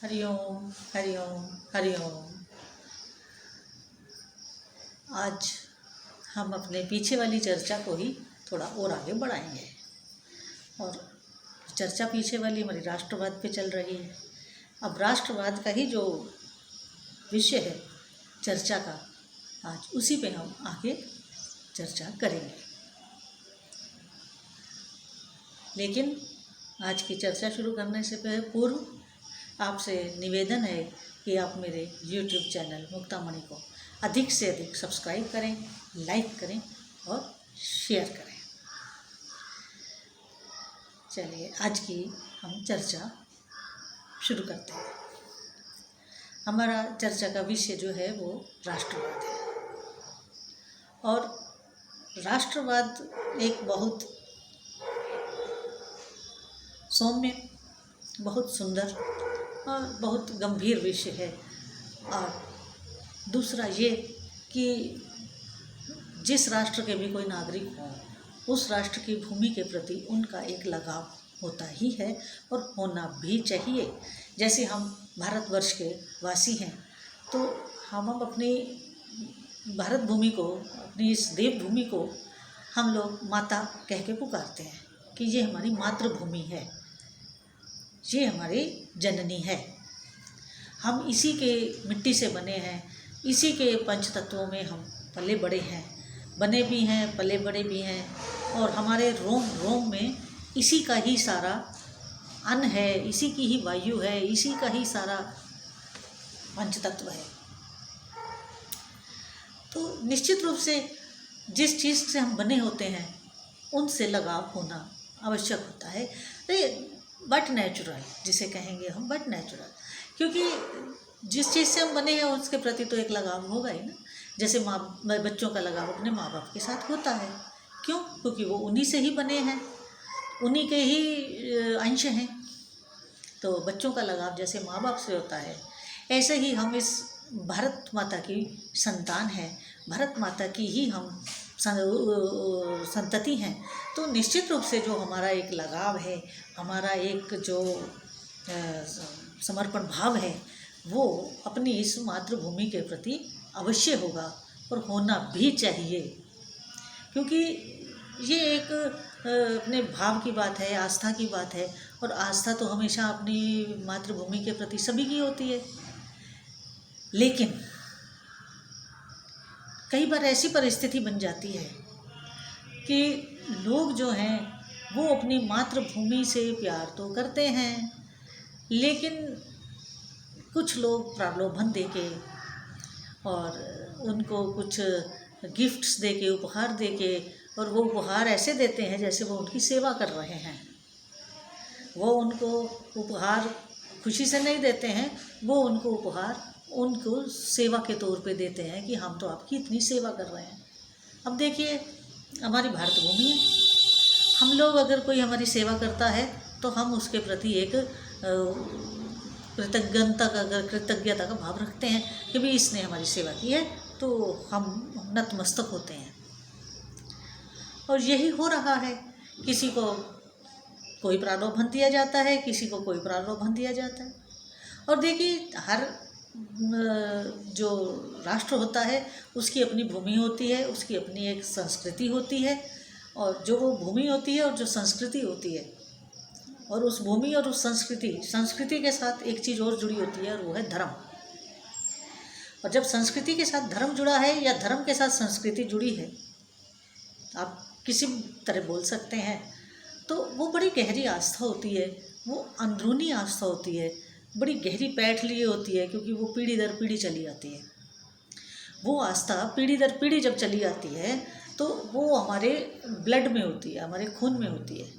हरिओम हरिओम हरिओम। आज हम अपने पीछे वाली चर्चा को ही थोड़ा और आगे बढ़ाएंगे। और चर्चा पीछे वाली हमारी राष्ट्रवाद पे चल रही है। अब राष्ट्रवाद का ही जो विषय है चर्चा का, आज उसी पे हम आगे चर्चा करेंगे। लेकिन आज की चर्चा शुरू करने से पूर्व आपसे निवेदन है कि आप मेरे YouTube चैनल मुक्तामणि को अधिक से अधिक सब्सक्राइब करें, लाइक करें और शेयर करें। चलिए आज की हम चर्चा शुरू करते हैं। हमारा चर्चा का विषय जो है वो राष्ट्रवाद है। और राष्ट्रवाद एक बहुत सौम्य, बहुत सुंदर और बहुत गंभीर विषय है। और दूसरा ये कि जिस राष्ट्र के भी कोई नागरिक हो, उस राष्ट्र की भूमि के प्रति उनका एक लगाव होता ही है और होना भी चाहिए। जैसे हम भारतवर्ष के वासी हैं तो हम अपनी भारत भूमि को, अपनी इस देवभूमि को हम लोग माता कह के पुकारते हैं कि ये हमारी मातृभूमि है, ये हमारी जननी है। हम इसी के मिट्टी से बने हैं, इसी के पंच तत्वों में हम पले बड़े हैं, बने भी हैं, पले बड़े भी हैं। और हमारे रोम रोम में इसी का ही सारा अन्न है, इसी की ही वायु है, इसी का ही सारा पंच तत्व है। तो निश्चित रूप से जिस चीज़ से हम बने होते हैं उनसे लगाव होना आवश्यक होता है। बट नेचुरल, जिसे कहेंगे हम बट नेचुरल, क्योंकि जिस चीज़ से हम बने हैं उसके प्रति तो एक लगाव होगा ही ना। जैसे बच्चों का लगाव अपने माँ बाप के साथ होता है। क्यों? क्योंकि वो उन्हीं से ही बने हैं, उन्हीं के ही अंश हैं। तो बच्चों का लगाव जैसे माँ बाप से होता है, ऐसे ही हम इस भारत माता की संतान हैं, भारत माता की ही हम संतति हैं। तो निश्चित रूप से जो हमारा एक लगाव है, हमारा एक जो समर्पण भाव है, वो अपनी इस मातृभूमि के प्रति अवश्य होगा और होना भी चाहिए। क्योंकि ये एक अपने भाव की बात है, आस्था की बात है। और आस्था तो हमेशा अपनी मातृभूमि के प्रति सभी की होती है। लेकिन कई बार ऐसी परिस्थिति बन जाती है कि लोग जो हैं वो अपनी मातृभूमि से प्यार तो करते हैं, लेकिन कुछ लोग प्रलोभन देके और उनको कुछ गिफ्ट्स देके, उपहार देके, और वो उपहार ऐसे देते हैं जैसे वो उनकी सेवा कर रहे हैं। वो उनको उपहार खुशी से नहीं देते हैं, वो उनको उपहार उनको सेवा के तौर पे देते हैं कि हम तो आपकी इतनी सेवा कर रहे हैं। अब देखिए, हमारी भारत भूमि है, हम लोग अगर कोई हमारी सेवा करता है तो हम उसके प्रति एक कृतज्ञता का भाव रखते हैं कि भी इसने हमारी सेवा की है, तो हम नतमस्तक होते हैं। और यही हो रहा है। किसी को कोई प्रलोभन दिया जाता है, किसी को कोई प्रलोभन दिया जाता है। और देखिए, हर जो राष्ट्र होता है उसकी अपनी भूमि होती है, उसकी अपनी एक संस्कृति होती है। और जो वो भूमि होती है और जो संस्कृति होती है, और उस भूमि और उस संस्कृति के साथ एक चीज़ और जुड़ी होती है, और वो है धर्म। और जब संस्कृति के साथ धर्म जुड़ा है या धर्म के साथ संस्कृति जुड़ी है, आप किसी तरह बोल सकते हैं, तो वो बड़ी गहरी आस्था होती है, वो अंदरूनी आस्था होती है, बड़ी गहरी पैठ लिए होती है, क्योंकि वो पीढ़ी दर पीढ़ी चली आती है। वो आस्था पीढ़ी दर पीढ़ी जब चली आती है तो वो हमारे ब्लड में होती है, हमारे खून में होती है,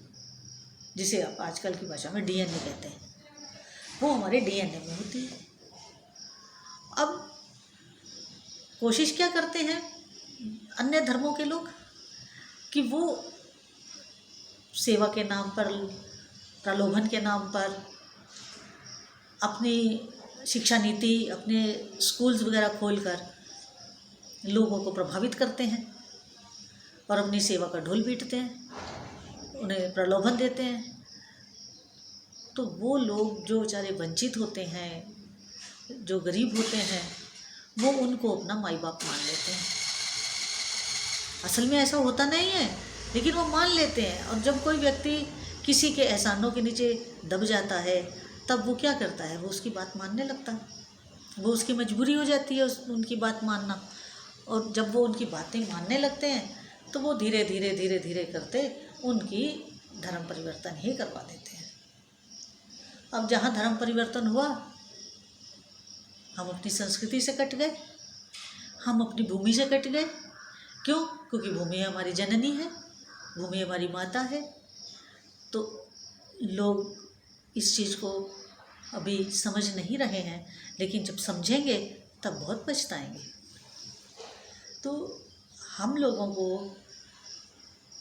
जिसे आप आजकल की भाषा में DNA कहते हैं। वो हमारे DNA में होती है। अब कोशिश क्या करते हैं अन्य धर्मों के लोग कि वो सेवा के नाम पर, प्रलोभन के नाम पर अपनी शिक्षा नीति, अपने स्कूल्स वगैरह खोलकर लोगों को प्रभावित करते हैं और अपनी सेवा का ढोल पीटते हैं, उन्हें प्रलोभन देते हैं। तो वो लोग जो बेचारे वंचित होते हैं, जो गरीब होते हैं, वो उनको अपना माई बाप मान लेते हैं। असल में ऐसा होता नहीं है, लेकिन वो मान लेते हैं। और जब कोई व्यक्ति किसी के एहसानों के नीचे दब जाता है, तब वो क्या करता है, वो उसकी बात मानने लगता है। वो उसकी मजबूरी हो जाती है उनकी बात मानना। और जब वो उनकी बातें मानने लगते हैं तो वो धीरे धीरे धीरे धीरे करते उनकी धर्म परिवर्तन ही करवा देते हैं। अब जहाँ धर्म परिवर्तन हुआ, हम अपनी संस्कृति से कट गए, हम अपनी भूमि से कट गए। क्यों? क्योंकि भूमि हमारी जननी है, भूमि हमारी माता है। तो लोग इस चीज़ को अभी समझ नहीं रहे हैं, लेकिन जब समझेंगे तब बहुत पछताएंगे। तो हम लोगों को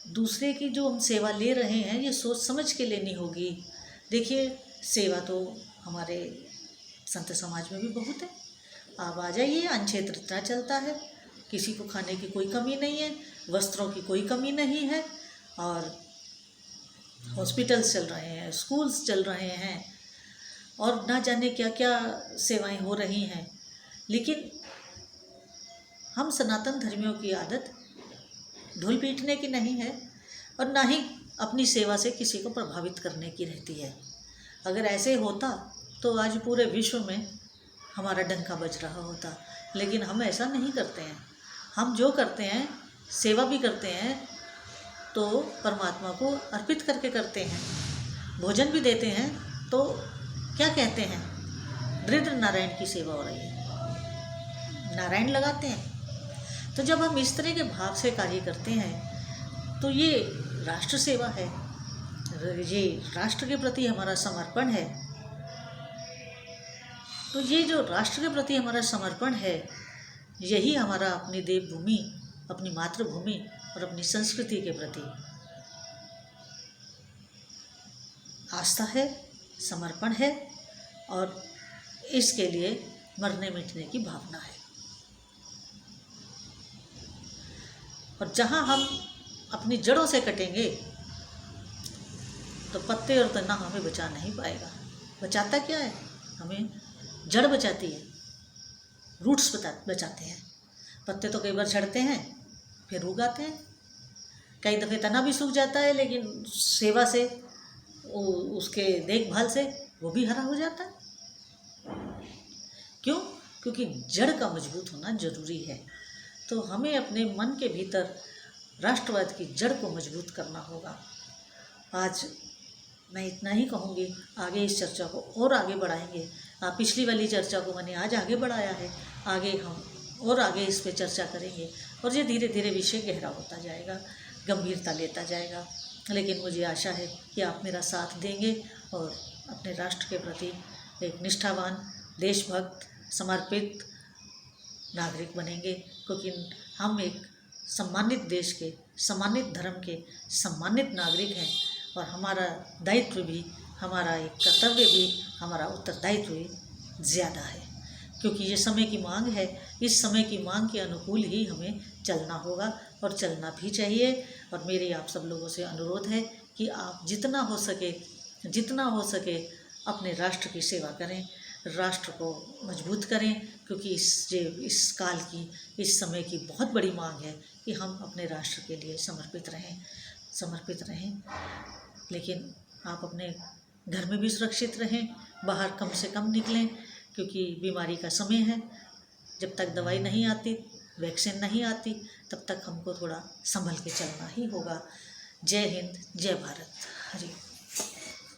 दूसरे की जो हम सेवा ले रहे हैं, ये सोच समझ के लेनी होगी। देखिए, सेवा तो हमारे संत समाज में भी बहुत है। आप आ जाइए, अन्न क्षेत्र इतना चलता है, किसी को खाने की कोई कमी नहीं है, वस्त्रों की कोई कमी नहीं है, और हॉस्पिटल्स चल रहे हैं, स्कूल्स चल रहे हैं, और ना जाने क्या क्या सेवाएं हो रही हैं। लेकिन हम सनातन धर्मियों की आदत ढोल पीटने की नहीं है, और ना ही अपनी सेवा से किसी को प्रभावित करने की रहती है। अगर ऐसे होता तो आज पूरे विश्व में हमारा डंका बज रहा होता, लेकिन हम ऐसा नहीं करते हैं। हम जो करते हैं, सेवा भी करते हैं तो परमात्मा को अर्पित करके करते हैं, भोजन भी देते हैं। तो क्या कहते हैं, दृढ़ नारायण की सेवा हो रही है, नारायण लगाते हैं। तो जब हम इस तरह के भाव से कार्य करते हैं तो ये राष्ट्र सेवा है, ये राष्ट्र के प्रति हमारा समर्पण है। तो ये जो राष्ट्र के प्रति हमारा समर्पण है, यही हमारा अपनी देवभूमि, अपनी मातृभूमि और अपनी संस्कृति के प्रति आस्था है, समर्पण है, और इसके लिए मरने मिटने की भावना है। और जहाँ हम अपनी जड़ों से कटेंगे तो पत्ते और तना हमें बचा नहीं पाएगा। बचाता क्या है? हमें जड़ बचाती है, रूट्स बचाते हैं। पत्ते तो कई बार झड़ते हैं, फिर उगाते हैं, कई दफ़े तना भी सूख जाता है, लेकिन सेवा से, उसके देखभाल से वो भी हरा हो जाता है। क्यों? क्योंकि जड़ का मजबूत होना जरूरी है। तो हमें अपने मन के भीतर राष्ट्रवाद की जड़ को मजबूत करना होगा। आज मैं इतना ही कहूँगी, आगे इस चर्चा को और आगे बढ़ाएंगे। पिछली वाली चर्चा को मैंने आज आगे बढ़ाया है, आगे हम और आगे इस पे चर्चा करेंगे, और ये धीरे धीरे विषय गहरा होता जाएगा, गंभीरता लेता जाएगा। लेकिन मुझे आशा है कि आप मेरा साथ देंगे और अपने राष्ट्र के प्रति एक निष्ठावान, देशभक्त, समर्पित नागरिक बनेंगे, क्योंकि हम एक सम्मानित देश के, सम्मानित धर्म के सम्मानित नागरिक हैं। और हमारा दायित्व भी, हमारा एक कर्तव्य भी, हमारा उत्तरदायित्व भी ज़्यादा है, क्योंकि ये समय की मांग है। इस समय की मांग के अनुकूल ही हमें चलना होगा, और चलना भी चाहिए। और मेरी आप सब लोगों से अनुरोध है कि आप जितना हो सके अपने राष्ट्र की सेवा करें, राष्ट्र को मजबूत करें, क्योंकि इस काल की, इस समय की बहुत बड़ी मांग है कि हम अपने राष्ट्र के लिए समर्पित रहें। लेकिन आप अपने घर में भी सुरक्षित रहें, बाहर कम से कम निकलें, क्योंकि बीमारी का समय है। जब तक दवाई नहीं आती, वैक्सीन नहीं आती, तब तक हमको थोड़ा संभल के चलना ही होगा। जय हिंद, जय भारत। हरि।